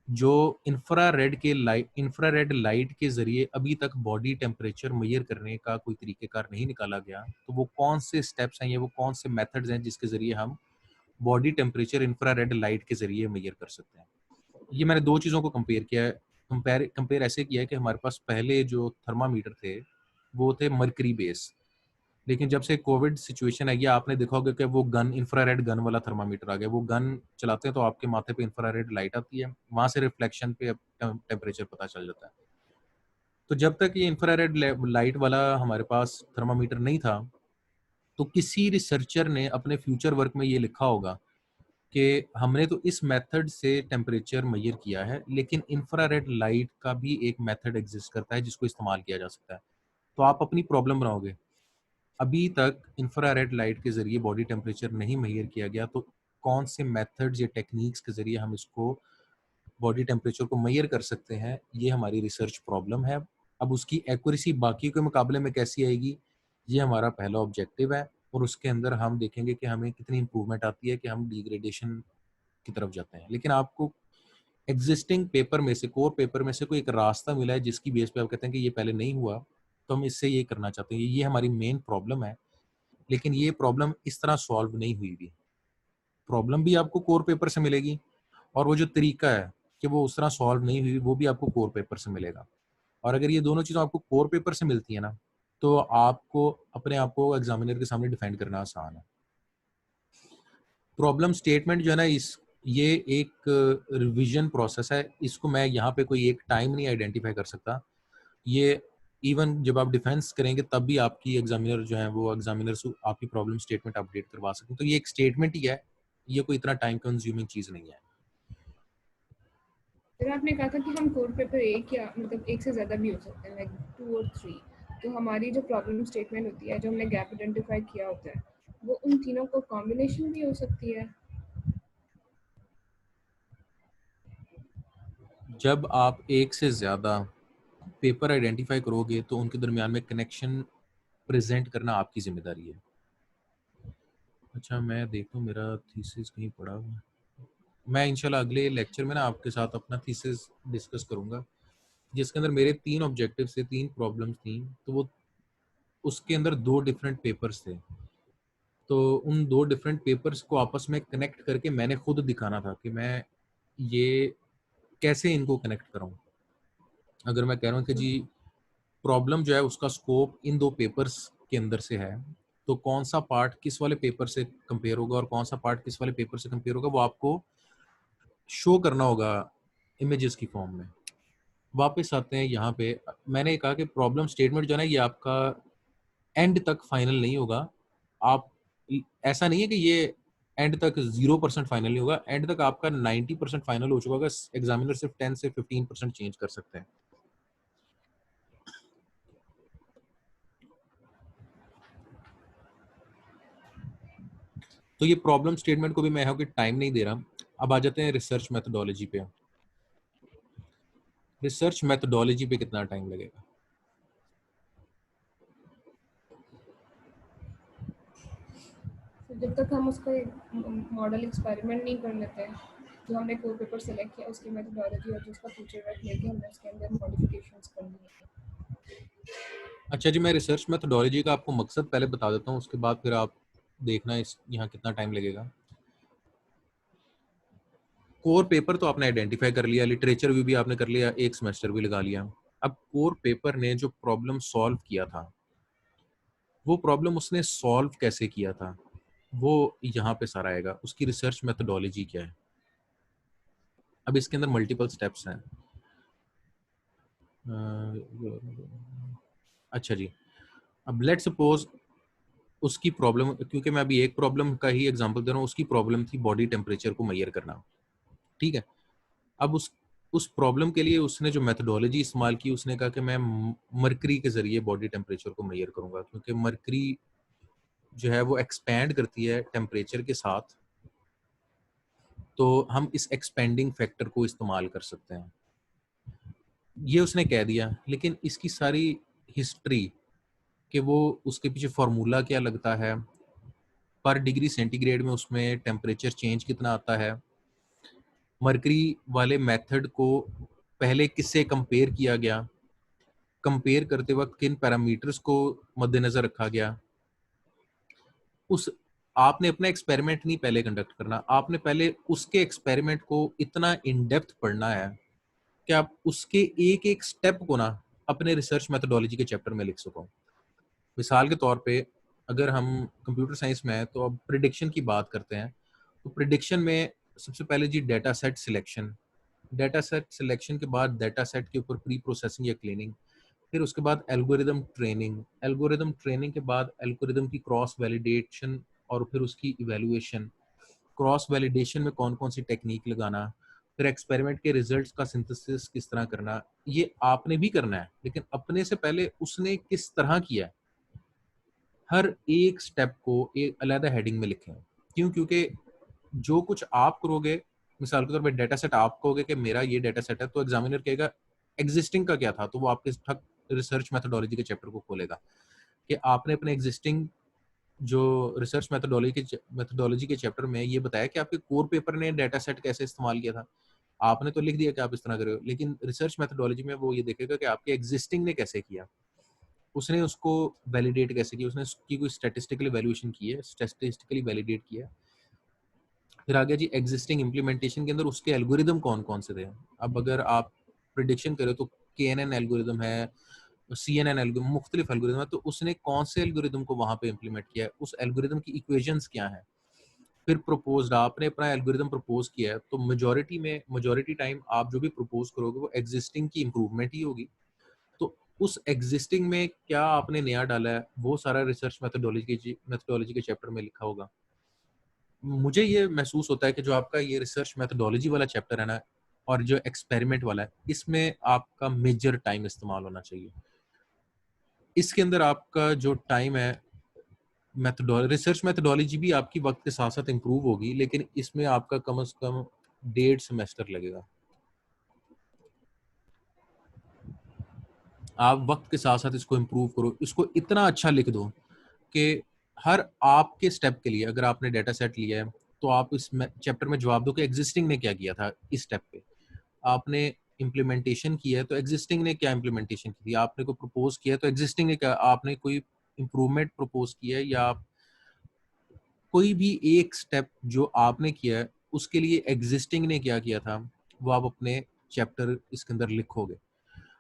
जो इंफ्रारेड लाइट के जरिए अभी तक बॉडी टेम्परेचर मेजर करने का कोई तरीकेकार नहीं निकाला गया, तो वो कौन से स्टेप्स हैं या वो कौन से मेथड्स हैं जिसके जरिए हम बॉडी टेम्परेचर इंफ्रारेड लाइट के जरिए मेजर कर सकते हैं। ये मैंने दो चीज़ों को कंपेयर किया है। कंपेयर ऐसे किया है कि हमारे पास पहले जो थर्मामीटर थे वो थे मरकरी बेस, लेकिन जब से कोविड सिचुएशन आई है आपने देखा होगा कि वो गन इंफ्रारेड गन वाला थर्मामीटर आ गया। वो गन चलाते हैं तो आपके माथे पे इंफ्रारेड लाइट आती है, वहां से रिफ्लेक्शन पे टेम्परेचर पता चल जाता है। तो जब तक ये इंफ्रारेड लाइट वाला हमारे पास थर्मामीटर नहीं था, तो किसी रिसर्चर ने अपने फ्यूचर वर्क में ये लिखा होगा कि हमने तो इस मेथड से टेम्परेचर मेजर किया है, लेकिन इंफ्रारेड लाइट का भी एक मेथड एग्जिस्ट करता है जिसको इस्तेमाल किया जा सकता है। तो आप अपनी प्रॉब्लम बनाओगे, अभी तक इंफ्रारेड लाइट के ज़रिए बॉडी टेम्परेचर नहीं मेजर किया गया, तो कौन से मेथड्स या टेक्निक्स के ज़रिए हम इसको बॉडी टेम्परेचर को मेजर कर सकते हैं, ये हमारी रिसर्च प्रॉब्लम है। अब उसकी एक्यूरेसी बाकी के मुकाबले में कैसी आएगी, ये हमारा पहला ऑब्जेक्टिव है, और उसके अंदर हम देखेंगे कि हमें कितनी इंप्रूवमेंट आती है कि हम डिग्रेडेशन की तरफ जाते हैं। लेकिन आपको एग्जिस्टिंग पेपर में से, कोर पेपर में से कोई एक रास्ता मिला है जिसकी बेस पे आप कहते हैं कि ये पहले नहीं हुआ, तो हम इससे ये करना चाहते हैं, ये हमारी मेन प्रॉब्लम है। लेकिन ये प्रॉब्लम इस तरह सॉल्व नहीं हुई भी। प्रॉब्लम भी आपको कोर पेपर से मिलेगी और वो जो तरीका है कि वो उस तरह सॉल्व नहीं हुई वो भी आपको कोर पेपर से मिलेगा। और अगर ये दोनों चीज़ें आपको कोर पेपर से मिलती है ना, तो आपको अपने आप को एग्जामिनर के सामने डिफेंड करना आसान है। प्रॉब्लम स्टेटमेंट जो है ना, इस ये एक रिवीजन प्रोसेस है। इसको मैं यहाँ पे कोई एक टाइम नहीं आइडेंटिफाई कर सकता। ये इवन जब आप डिफेंस करेंगे तब भी आपकी एग्जामिनर जो है वो एग्जामिनर आपकी प्रॉब्लम स्टेटमेंट अपडेट करवा सकते हैं। तो ये एक स्टेटमेंट ही है, ये कोई इतना टाइम कंज्यूमिंग चीज़ नहीं है। फिर आपने कहा था कि हम कोर पेपर एक या मतलब एक से ज़्यादा भी हो सकते हैं, लाइक 2 और 3। तो हमारी जो प्रॉब्लम स्टेटमेंट होती है, जो हमने गैप आइडेंटिफाई किया होता है, वो उन तीनों को कॉम्बिनेशन भी हो सकती है। जब आप एक से ज़्यादा पेपर आइडेंटिफाई करोगे तो उनके दरमियान में कनेक्शन प्रेजेंट करना आपकी जिम्मेदारी है। अच्छा, मैं देखूँ मेरा थीसिस कहीं पड़ा हुआ है। मैं इंशाल्लाह अगले लेक्चर में ना आपके साथ अपना थीसिस डिस्कस करूँगा, जिसके अंदर मेरे 3 ऑब्जेक्टिव थे, 3 प्रॉब्लम्स थी। तो वो उसके अंदर 2 डिफरेंट पेपर्स थे। तो उन 2 डिफरेंट पेपर्स को आपस में कनेक्ट करके मैंने खुद दिखाना था कि मैं ये कैसे इनको कनेक्ट कराऊँ। अगर मैं कह रहा हूँ कि जी प्रॉब्लम जो है उसका स्कोप इन 2 पेपर्स के अंदर से है, तो कौन-सा पार्ट किस वाले पेपर से कंपेयर होगा और कौन-सा पार्ट किस वाले पेपर से कंपेयर होगा, वो आपको शो करना होगा इमेजेस की फॉर्म में। वापस आते हैं यहाँ पे, मैंने कहा कि प्रॉब्लम स्टेटमेंट जो है ना ये आपका एंड तक फाइनल नहीं होगा। आप ऐसा नहीं है कि ये एंड तक 0% फाइनल नहीं होगा, एंड तक आपका 90% फाइनल हो चुका होगा। एग्जामिनर सिर्फ 10 से 15% चेंज कर सकते हैं। तो ये प्रॉब्लम स्टेटमेंट को भी मैं कि टाइम नहीं दे रहा। अब आ जाते हैं रिसर्च मेथोडोलॉजी पे। रिसर्च मेथोडोलॉजी पे कितना टाइम लगेगा? तो जब तक हम उसका मॉडल एक्सपेरिमेंट नहीं कर लेते हैं, जो हमने कोर पेपर सेलेक्ट किया उसकी मेथोडोलॉजी और जो उसका फीचर वर्क लेके हमने उसके अंदर मॉडिफिकेशंस करनी है। अच्छा जी, मैं रिसर्च मेथोडोलॉजी का आपको मकसद पहले बता देता हूँ, उसके बाद फिर आप देखना इस यहाँ कितना टाइम लगेगा। कोर पेपर तो आपने आइडेंटिफाई कर लिया, लिटरेचर रिव्यू भी आपने कर लिया, एक सेमेस्टर भी लगा लिया। अब कोर पेपर ने जो प्रॉब्लम सॉल्व किया था, वो प्रॉब्लम उसने सॉल्व कैसे किया था, वो यहाँ पे सारा आएगा। उसकी रिसर्च मेथोडोलॉजी क्या है। अब इसके अंदर मल्टीपल स्टेप्स हैं। अच्छा जी, अब लेट सपोज उसकी प्रॉब्लम, क्योंकि मैं अभी एक प्रॉब्लम का ही एग्जांपल दे रहा हूँ, उसकी प्रॉब्लम थी बॉडी टेम्परेचर को मेजर करना। ठीक है, अब उस प्रॉब्लम के लिए उसने जो मेथोडोलॉजी इस्तेमाल की, उसने कहा कि मैं मरकरी के जरिए बॉडी टेम्परेचर को मेजर करूंगा, क्योंकि मरकरी जो है वो एक्सपैंड करती है टेम्परेचर के साथ, तो हम इस एक्सपेंडिंग फैक्टर को इस्तेमाल कर सकते हैं। ये उसने कह दिया, लेकिन इसकी सारी हिस्ट्री कि वो उसके पीछे फार्मूला क्या लगता है, पर डिग्री सेंटीग्रेड में उसमें टेम्परेचर चेंज कितना आता है, मरकरी वाले मेथड को पहले किससे कंपेयर किया गया, कंपेयर करते वक्त किन पैरामीटर्स को मद्देनजर रखा गया, उस आपने अपना एक्सपेरिमेंट नहीं पहले कंडक्ट करना, आपने पहले उसके एक्सपेरिमेंट को इतना इन डेप्थ पढ़ना है कि आप उसके एक एक स्टेप को ना अपने रिसर्च मेथोडोलॉजी के चैप्टर में लिख सको। मिसाल के तौर पे अगर हम कंप्यूटर साइंस में हैं, तो अब प्रिडिक्शन की बात करते हैं, तो प्रिडिक्शन में सबसे पहले जी data set selection, data set selection के बाद डेटा सेट के ऊपर प्री प्रोसेसिंग या क्लीनिंग, फिर उसके बाद एल्गोरिदम ट्रेनिंग, एल्गोरिदम ट्रेनिंग के बाद एल्गोरिदम की क्रॉस वैलिडेशन और फिर उसकी इवैल्यूएशन, क्रॉस वैलिडेशन में कौन कौन सी टेक्निक लगाना, फिर एक्सपेरिमेंट के रिजल्ट्स का सिंथेसिस किस तरह करना। ये आपने भी करना है, लेकिन अपने से पहले उसने किस तरह किया है, हर एक स्टेप को एक अलग हेडिंग में लिखें। क्यों? क्योंकि जो कुछ आप करोगे, मिसाल के तौर पे डेटा सेट आप कहोगे कि मेरा ये डेटा सेट है, तो एग्जामिनर कहेगा एग्जिस्टिंग का क्या था, तो वो आपके ठक रिसर्च मेथोडोलॉजी के चैप्टर को खोलेगा कि आपने अपने एग्जिस्टिंग जो रिसर्च मेथोडोलॉजी के चैप्टर में ये बताया कि आपके कोर पेपर ने डेटा सेट कैसे इस्तेमाल किया था। आपने तो लिख दिया कि आप इस तरह कर रहे हो, लेकिन रिसर्च मेथोडोलॉजी में वो ये देखेगा कि आपके एग्जिस्टिंग ने कैसे किया, उसने उसको वैलिडेट कैसे किया, उसने उसकी कोई स्टैटिस्टिकल वैल्यूएशन की है, स्टैटिस्टिकली वैलिडेट किया। फिर आ गया जी एग्जिस्टिंग इम्प्लीमेंटेशन के अंदर उसके एल्गोरिदम कौन कौन से थे। अब अगर आप प्रिडिक्शन करें तो KNN एल्गोरिदम है, CNN एल्गोरिदम, मुख्तलिफ एल्गोरिदम है, तो उसने कौन से एल्गोरिदम को वहां पे इम्प्लीमेंट किया है, उस एल्गोरिदम की इक्वेशंस क्या है। फिर प्रपोज्ड, आपने अपना एल्गोरिदम प्रपोज किया है, तो मेजोरिटी टाइम आप जो भी प्रपोज करोगे वो एग्जिस्टिंग की इम्प्रूवमेंट ही होगी। तो उस एग्जिस्टिंग में क्या आपने नया डाला है, वो सारा रिसर्च मेथोडोलॉजी के चैप्टर में लिखा होगा। मुझे ये महसूस होता है कि जो आपका ये रिसर्च मेथोडोलॉजी वाला चैप्टर है ना, और जो एक्सपेरिमेंट वाला है, इसमें आपका मेजर टाइम इस्तेमाल होना चाहिए। इसके अंदर आपका जो टाइम है, रिसर्च मेथोडोलॉजी भी आपकी वक्त के साथ साथ इम्प्रूव होगी, लेकिन इसमें आपका कम से कम 1.5 सेमेस्टर लगेगा। आप वक्त के साथ साथ इसको इम्प्रूव करो, इसको इतना अच्छा लिख दो कि हर आपके स्टेप के लिए, अगर आपने डेटा सेट लिया है, तो आप इस चैप्टर में जवाब दो कि एग्जिस्टिंग ने क्या किया था इस स्टेप पे। आपने इम्प्लीमेंटेशन की है, तो एग्जिस्टिंग ने क्या इम्प्लीमेंटेशन की थी। आपने कोई प्रपोज किया है, तो एग्जिस्टिंग ने क्या, आपने कोई इम्प्रूवमेंट प्रपोज किया है, या आप कोई भी एक स्टेप जो आपने किया है उसके लिए एग्जिस्टिंग ने क्या किया था वो आप अपने चैप्टर इसके अंदर लिखोगे।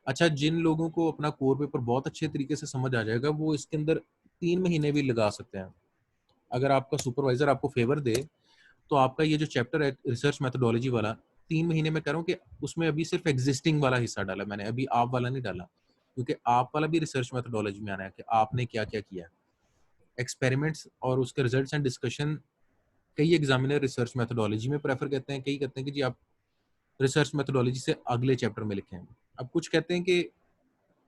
अच्छा, जिन लोगों को अपना कोर पेपर बहुत अच्छे तरीके से समझ आ जाएगा वो इसके अंदर 3 महीने भी लगा सकते हैं। अगर आपका सुपरवाइजर आपको फेवर दे तो आपका ये जो चैप्टर है रिसर्च मेथोडोलॉजी वाला, 3 महीने में कह रहा हूँ कि उसमें अभी सिर्फ एग्जिस्टिंग वाला हिस्सा डाला मैंने, अभी आप वाला नहीं डाला, क्योंकि आप वाला भी रिसर्च मेथोडोलॉजी में आना है कि आपने क्या क्या किया। एक्सपेरिमेंट्स और उसके रिजल्ट्स एंड डिस्कशन कई एग्जामिनर रिसर्च मेथोडोलॉजी में प्रेफर करते हैं, कई कहते हैं कि जी आप रिसर्च मेथोडोलॉजी से अगले चैप्टर में लिखें। अब कुछ कहते हैं कि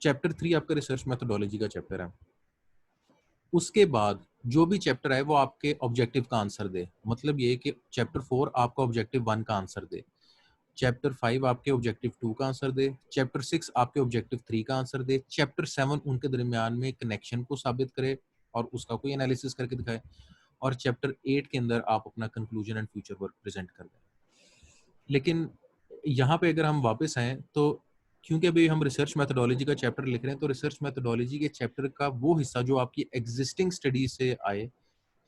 चैप्टर 3 आपका रिसर्च मेथोडोलॉजी का चैप्टर है, उसके बाद जो भी चैप्टर है वो आपके ऑब्जेक्टिव का आंसर दे। मतलब ये कि चैप्टर 4 आपका ऑब्जेक्टिव 1 का आंसर दे, चैप्टर 5 आपके ऑब्जेक्टिव 2 का आंसर दे, चैप्टर 6 आपके ऑब्जेक्टिव 3 का आंसर दे, चैप्टर 7 उनके दरमियान में कनेक्शन को साबित करे और उसका कोई एनालिसिस करके दिखाए, और चैप्टर 8 के अंदर आप अपना conclusion and future work present कर दें। लेकिन यहाँ पे अगर हम वापस आए तो क्योंकि अभी हम रिसर्च मेथोडोलॉजी का चैप्टर लिख रहे हैं, तो रिसर्च मेथोडोलॉजी के चैप्टर का वो हिस्सा जो आपकी एग्जिस्टिंग स्टडी से आए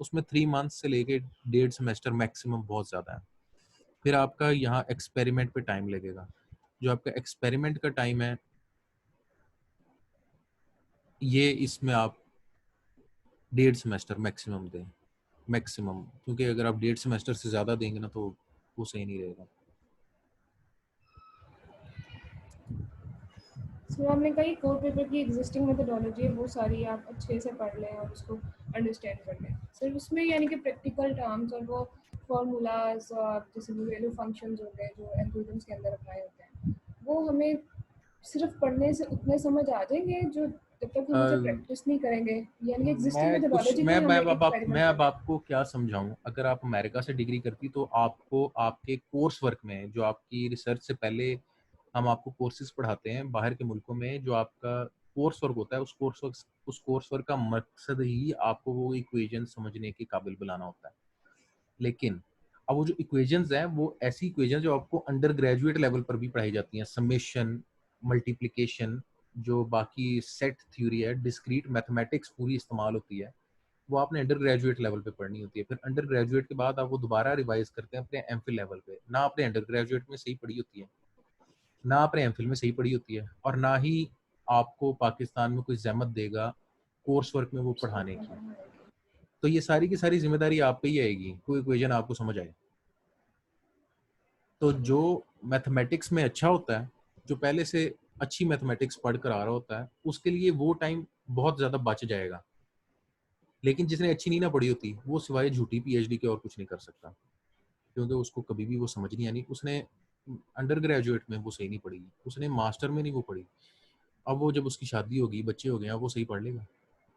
उसमें 3 मंथ से लेके 1.5 सेमेस्टर मैक्सिमम बहुत ज़्यादा है। फिर आपका यहाँ एक्सपेरिमेंट पे टाइम लगेगा, जो आपका एक्सपेरिमेंट का टाइम है ये इसमें आप 1.5 सेमेस्टर मैक्सिमम दें, मैक्सिमम, क्योंकि अगर आप 1.5 सेमेस्टर से ज़्यादा देंगे ना तो वो सही नहीं रहेगा। सो आपने कही कोर पेपर की एग्जिस्टिंग मेथोडोलॉजी है वो सारी आप अच्छे से पढ़ लें और उसको अंडरस्टैंड कर लें। सिर्फ उसमें यानी कि प्रैक्टिकल टर्म्स और वो फार्मूलाज और जैसे वैल्यू फंक्शंस होते हैं जो एल्गोरिथम्स के अंदर अप्लाई होते हैं, वो हमें सिर्फ पढ़ने से उतने समझ आ जाएंगे जो जब तक हम उसे प्रैक्टिस नहीं करेंगे, यानी कि एग्जिस्टिंग मैं कुछ मेथोडोलॉजी को ही हमें मैं एक्सपेरिमेंट अब करना है। आपको क्या समझाऊं। अगर आप अमेरिका से डिग्री करती तो आपको आपके कोर्स वर्क में जो आपकी रिसर्च से पहले हम आपको कोर्सेज पढ़ाते हैं बाहर के मुल्कों में, जो आपका कोर्स वर्क होता है उस कोर्स वर्क का मकसद ही आपको वो इक्वेशन समझने के काबिल बनाना होता है। लेकिन अब वो जो इक्वेशंस हैं वो ऐसी इक्वेशन जो आपको अंडर ग्रेजुएट लेवल पर भी पढ़ाई जाती हैं, समेशन, मल्टीप्लिकेशन, जो बाकी सेट थ्योरी है, डिस्क्रीट मैथमेटिक्स पूरी इस्तेमाल होती है, वो आपने अंडर ग्रेजुएट लेवल पे पढ़नी होती है। फिर अंडर ग्रेजुएट के बाद आप वो दोबारा रिवाइज करते हैं अपने एमफिल लेवल पे। ना आपने अंडर ग्रेजुएट में सही पढ़ी होती है, ना आपने एमफिल में सही पढ़ी होती है, और ना ही आपको पाकिस्तान में कोई जहमत देगा कोर्स वर्क में वो पढ़ाने की। तो ये सारी की सारी जिम्मेदारी आप पे ही आएगी कोई इक्वेशन आपको समझ आए। तो जो मैथमेटिक्स में अच्छा होता है, जो पहले से अच्छी मैथमेटिक्स पढ़ कर आ रहा होता है, उसके लिए वो टाइम बहुत ज़्यादा बच जाएगा। लेकिन जिसने अच्छी नहीं ना पढ़ी होती वो सिवाय झूठी पीएचडी के और कुछ नहीं कर सकता, क्योंकि उसको कभी भी वो समझ नहीं आनी। उसने अंडर ग्रेजुएट में वो सही नहीं पढ़ी, उसने मास्टर में नहीं वो पढ़ी, अब वो जब उसकी शादी होगी, बच्चे हो गए, अब वो सही पढ़ लेगा?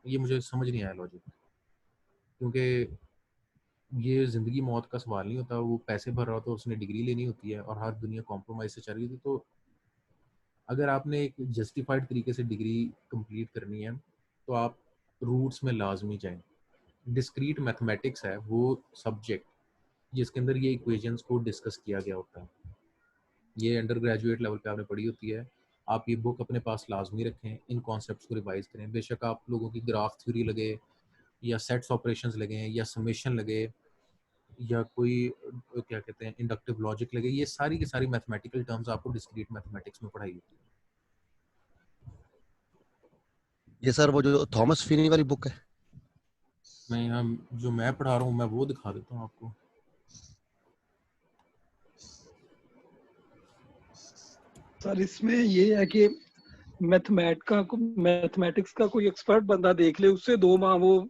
ये मुझे समझ नहीं आया लॉजिक। क्योंकि ये ज़िंदगी मौत का सवाल नहीं होता। वो पैसे भर रहा होता है, उसने डिग्री लेनी होती है और हर दुनिया कॉम्प्रोमाइज़ से चल रही थी। तो अगर आपने एक जस्टिफाइड तरीके से डिग्री कंप्लीट करनी है तो आप रूट्स में लाजमी जाएं। डिस्क्रीट मैथमेटिक्स है वो सब्जेक्ट जिसके अंदर ये इक्वेशंस को डिस्कस किया गया होता है, ये अंडर ग्रेजुएट लेवल पे आपने पढ़ी होती है। आप ये बुक अपने पास लाजमी रखें, इन कॉन्सेप्ट्स को रिवाइज करें। बेशक आप लोगों की ग्राफ थ्योरी लगे या सेट्स ऑपरेशंस लगे या समेशन लगे या कोई क्या कहते हैं इंडक्टिव लॉजिक लगे, ये सारी की सारी मैथमेटिकल टर्म्स आपको डिस्क्रीट मैथमेटिक्स में पढ़ाई होती है। ये सर वो जो थॉमस फिनी वाली बुक है, मैं यहाँ जो मैं पढ़ा रहा हूँ मैं वो दिखा देता हूँ आपको। सर इसमें ये है कि मैथमेटिक्स का कोई एक्सपर्ट बंदा देख ले, उससे 2 माह वो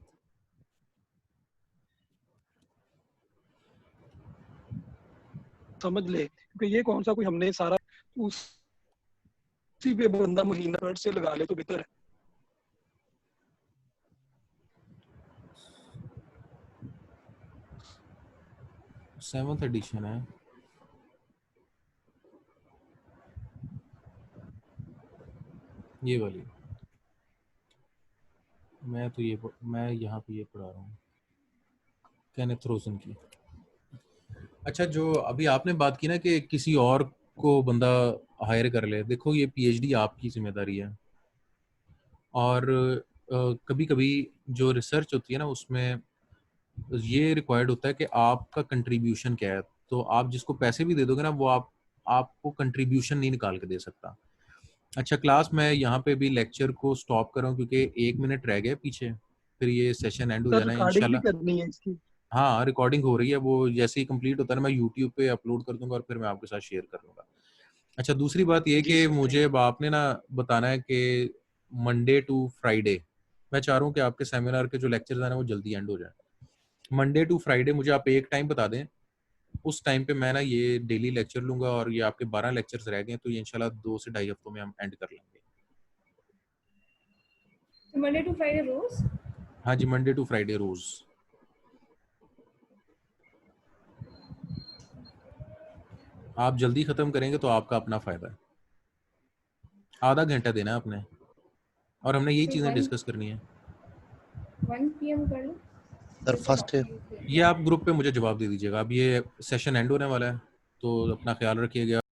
समझ ले, क्योंकि ये कौन सा कोई हमने सारा उसी पे बंदा महीना से लगा ले तो बेहतर है। सेवंथ एडिशन है ये वाली। मैं यहाँ पे ये पढ़ा रहा हूँ केनेथ रोजन की। अच्छा, जो अभी आपने बात की ना कि किसी और को बंदा हायर कर ले, देखो ये पीएचडी आपकी जिम्मेदारी है। और कभी कभी जो रिसर्च होती है ना उसमें ये रिक्वायर्ड होता है कि आपका कंट्रीब्यूशन क्या है। तो आप जिसको पैसे भी दे दोगे ना, वो आपको कंट्रीब्यूशन नहीं निकाल के दे सकता। अच्छा क्लास, मैं यहाँ पे भी लेक्चर को स्टॉप कर रहा हूँ क्योंकि 1 मिनट रह गया पीछे, फिर ये सेशन एंड हो सर जाना है रिकॉर्डिंग भी इंशाल्लाह। करनी है इसकी? हाँ, रिकॉर्डिंग हो रही है, वो जैसे ही कंप्लीट होता है ना मैं यूट्यूब पे अपलोड कर दूंगा और फिर मैं आपके साथ शेयर कर दूंगा। अच्छा दूसरी बात ये जी कि सर। मुझे अब आपने ना बताना है कि मंडे टू फ्राइडे, मैं चाह रहा हूँ कि आपके सेमिनार के जो लेक्चर्स हैं ना वो जल्दी एंड हो जाए। मंडे टू फ्राइडे मुझे आप एक टाइम बता दें, उस टाइम पे मैं ना ये डेली लेक्चर लूंगा और ये आपके 12 लेक्चर्स रह गए तो ये इंशाल्लाह 2 से ढाई हफ्तों में हम एंड कर लेंगे। मंडे टू फ्राइडे रोज? हाँ जी, मंडे टू फ्राइडे रोज। आप जल्दी खत्म करेंगे तो आपका अपना फायदा है। आधा घंटा देना है आपने, और हमने यही सर चीजें 1 डिस्कस करनी है। 1 PM कर लो। सर फर्स्ट है। ये आप ग्रुप पे मुझे जवाब दे दीजिएगा। अब ये सेशन एंड होने वाला है, तो अपना ख्याल रखिएगा।